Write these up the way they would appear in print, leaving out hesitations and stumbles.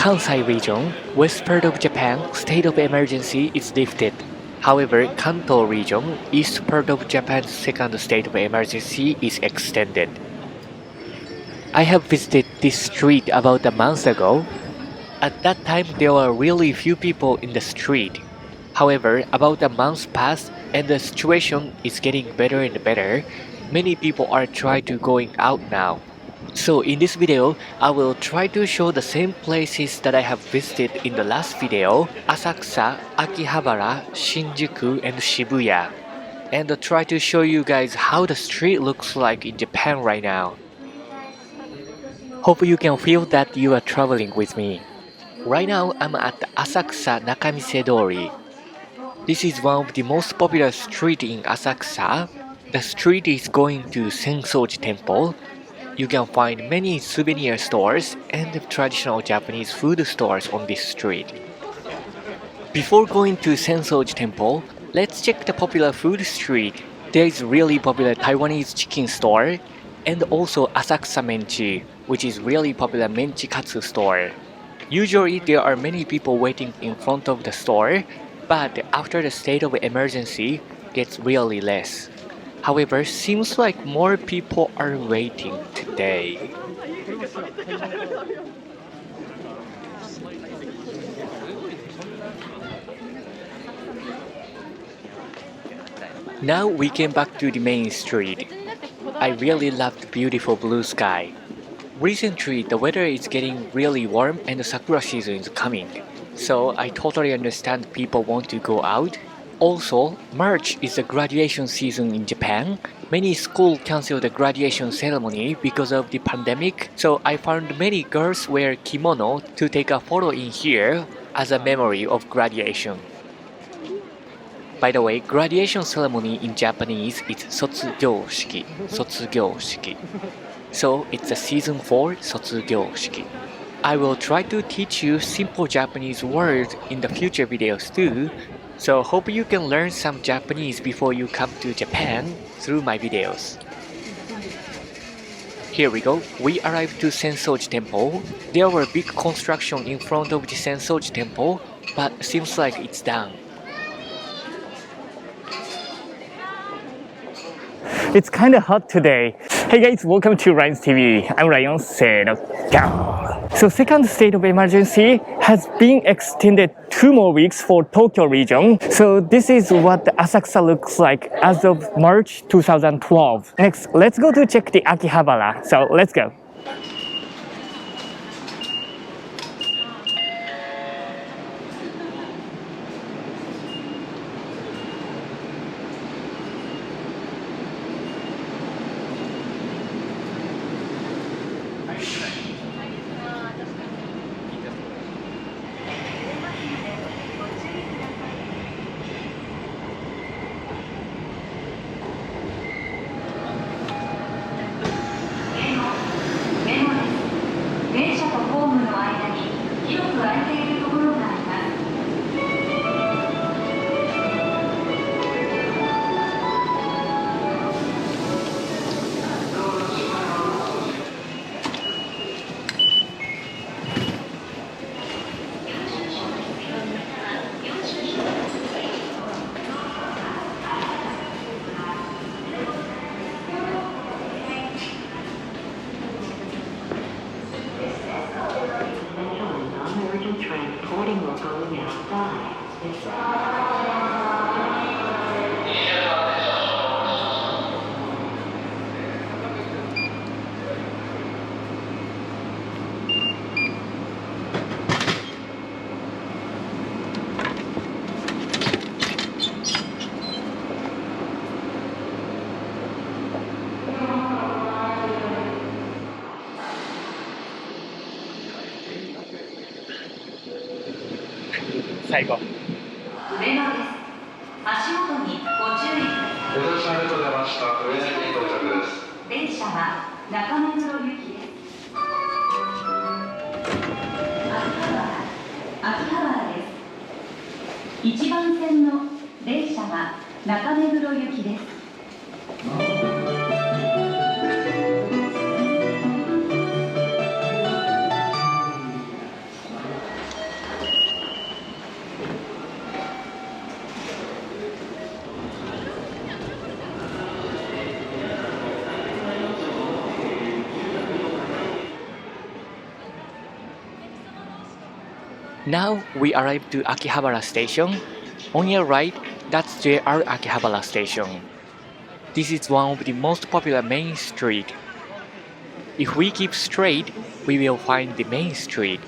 Kansai region, west part of Japan, state of emergency is lifted. However, Kanto region, east part of Japan's second state of emergency is extended. I have visited this street about a month ago. At that time, there were really few people in the street. However, about a month passed and the situation is getting better and better. Many people are trying to going out now. So in this video, I will try to show the same places that I have visited in the last video, Asakusa, Akihabara, Shinjuku and Shibuya. And try to show you guys how the street looks like in Japan right now. Hope you can feel that you are traveling with me. Right now, I'm at Asakusa Nakmise Dori. This is one of the most popular streets in Asakusa. The street is going to Sensoji Temple. You can find many souvenir stores and traditional Japanese food stores on this street. Before going to Sensoji Temple, let's check the popular food street. There is really popular Taiwanese chicken store and also Asakusa Menchi, which is really popular menchi katsu store. Usually there are many people waiting in front of the store, but after the state of emergency, gets really less. However, seems like more people are waiting today. Now we came back to the main street. I really love the beautiful blue sky. Recently, the weather is getting really warm and the sakura season is coming. So I totally understand people want to go out. Also, March is the graduation season in Japan. Many schools cancel the graduation ceremony because of the pandemic, so I found many girls wear kimono to take a photo in here as a memory of graduation. By the way, graduation ceremony in Japanese is Sotsugyo-shiki. Sotsugyo-shiki. So it's a season for Sotsugyo-shiki. I will try to teach you simple Japanese words in the future videos too. So hope you can learn some Japanese before you come to Japan through my videos. Here we go. We arrived to Sensoji Temple. There were big construction in front of the Sensoji Temple, but seems like it's done. It's kind of hot today. Hey guys, welcome to Ryan's TV. I'm Ryan. So second state of emergency has been extended 2 more weeks for Tokyo region. So this is what Asakusa looks like as of March 2012. Next, let's go to check the Akihabara. So let's go. Transporting or going outside. Now we arrived to Akihabara station. On your right, that's JR Akihabara station. This is one of the most popular main street. If we keep straight, we will find the main street.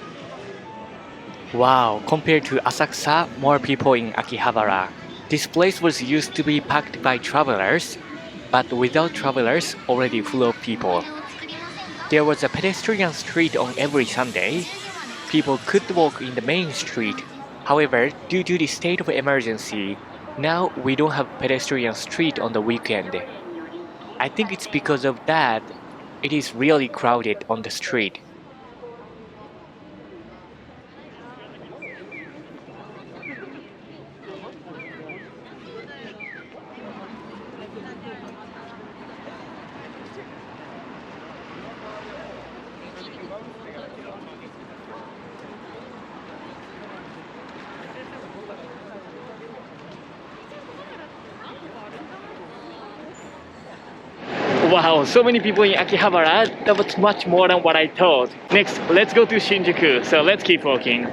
Wow, compared to Asakusa, more people in Akihabara. This place was used to be packed by travelers, but without travelers, already full of people. There was a pedestrian street on every Sunday. People could walk in the main street. However, due to the state of emergency, now we don't have pedestrian street on the weekend. I think it's because of that, it is really crowded on the street. Wow, so many people in Akihabara. That was much more than what I thought. Next, let's go to Shinjuku. So let's keep walking.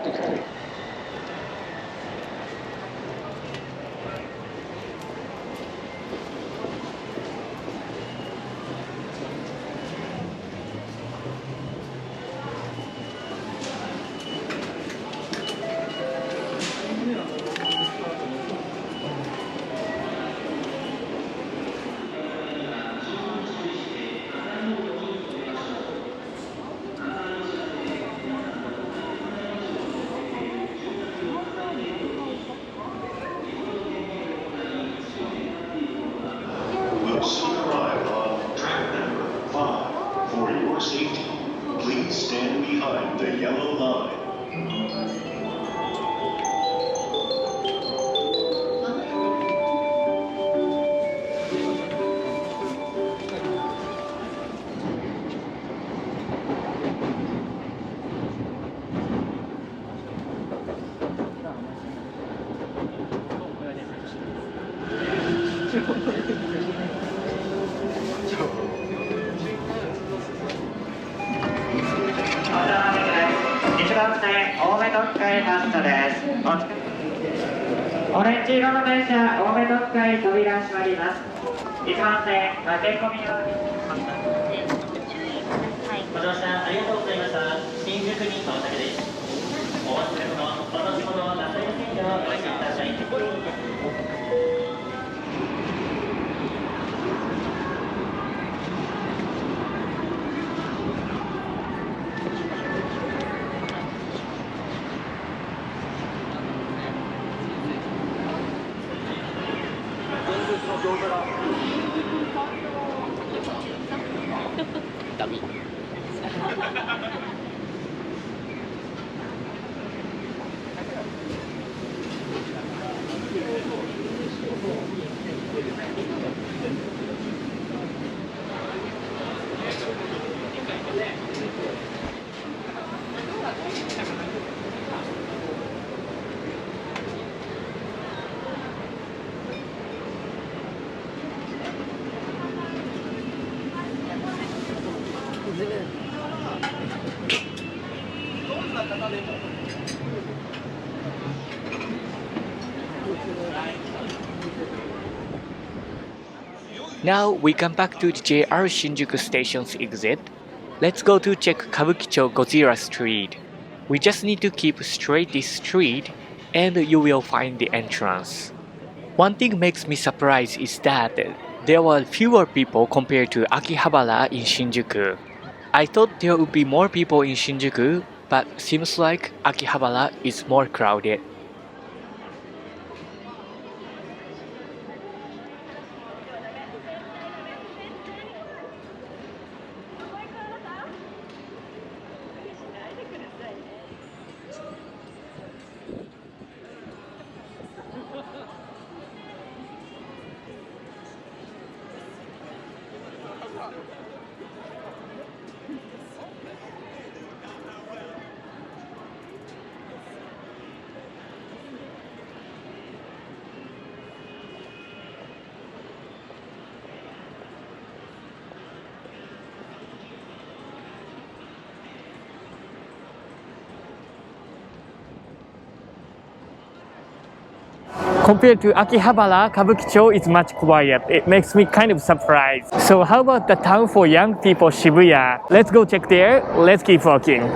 Will soon arrive on track number 5. For your safety, please stand behind the yellow line. Now we come back to the JR Shinjuku station's exit. Let's go to check Kabukicho Godzilla Street. We just need to keep straight this street and you will find the entrance. One thing makes me surprised is that there were fewer people compared to Akihabara in Shinjuku. I thought there would be more people in Shinjuku, but seems like Akihabara is more crowded. Compared to Akihabara, Kabukicho is much quiet. It makes me kind of surprised. So how about the town for young people, Shibuya? Let's go check there. Let's keep walking.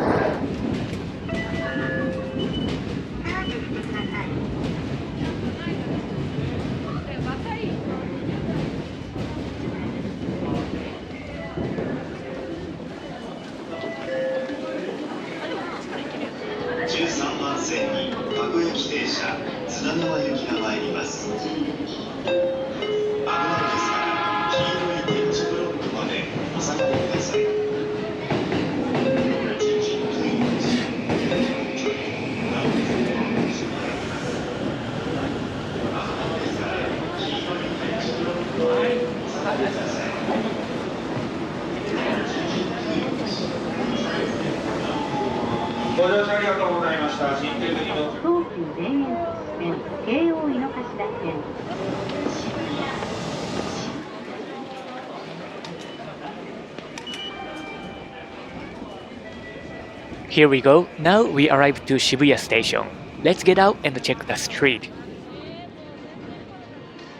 Here we go. Now we arrived to Shibuya station. Let's get out and check the street.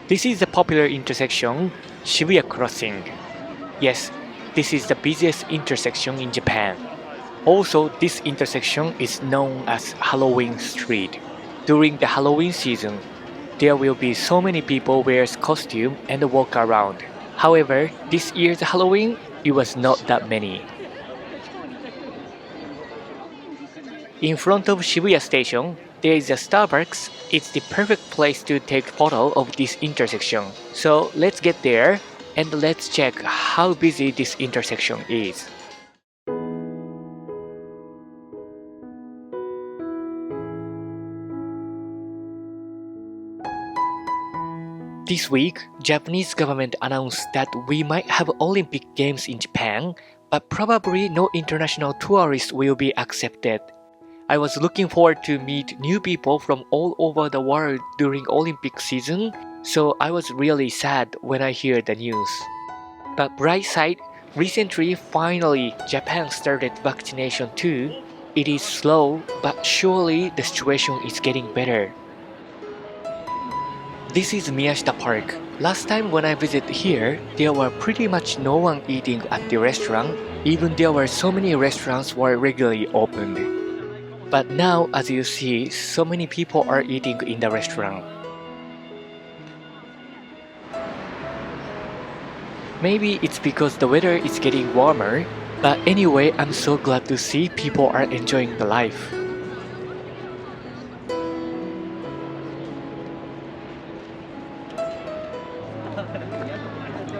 This is the popular intersection, Shibuya Crossing. Yes, this is the busiest intersection in Japan. Also, this intersection is known as Halloween Street. During the Halloween season, there will be so many people wear costume and walk around. However, this year's Halloween, it was not that many. In front of Shibuya station, there is a Starbucks. It's the perfect place to take photo of this intersection. So let's get there and let's check how busy this intersection is. This week, Japanese government announced that we might have Olympic Games in Japan, but probably no international tourists will be accepted. I was looking forward to meet new people from all over the world during Olympic season, so I was really sad when I heard the news. But bright side, recently finally Japan started vaccination too. It is slow, but surely the situation is getting better. This is Miyashita Park. Last time when I visited here, there were pretty much no one eating at the restaurant, even there were so many restaurants were regularly opened. But now, as you see, so many people are eating in the restaurant. Maybe it's because the weather is getting warmer, but anyway, I'm so glad to see people are enjoying the life.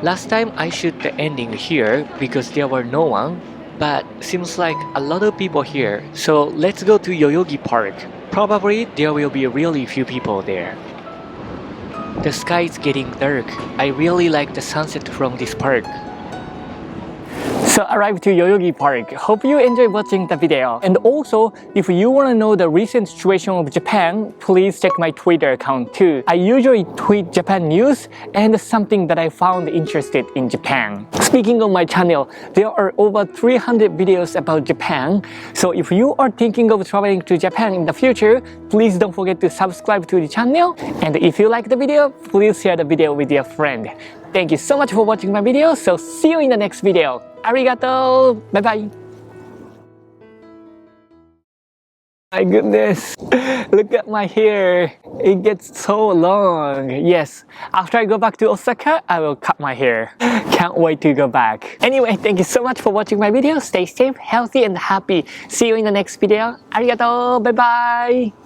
Last time I shoot the ending here because there were no one, but seems like a lot of people here, so let's go to Yoyogi Park. Probably there will be really few people there. The sky is getting dark. I really like the sunset from this park. So arrived to Yoyogi Park. Hope you enjoy watching the video. And also, if you want to know the recent situation of Japan, please check my Twitter account too. I usually tweet Japan news and something that I found interested in Japan. Speaking of my channel, there are over 300 videos about Japan. So if you are thinking of traveling to Japan in the future, please don't forget to subscribe to the channel. And if you like the video, please share the video with your friend. Thank you so much for watching my video, so see you in the next video. Arigato! Bye bye! My goodness, look at my hair. It gets so long. Yes, after I go back to Osaka, I will cut my hair. Can't wait to go back. Anyway, thank you so much for watching my video. Stay safe, healthy, and happy. See you in the next video. Arigato! Bye bye!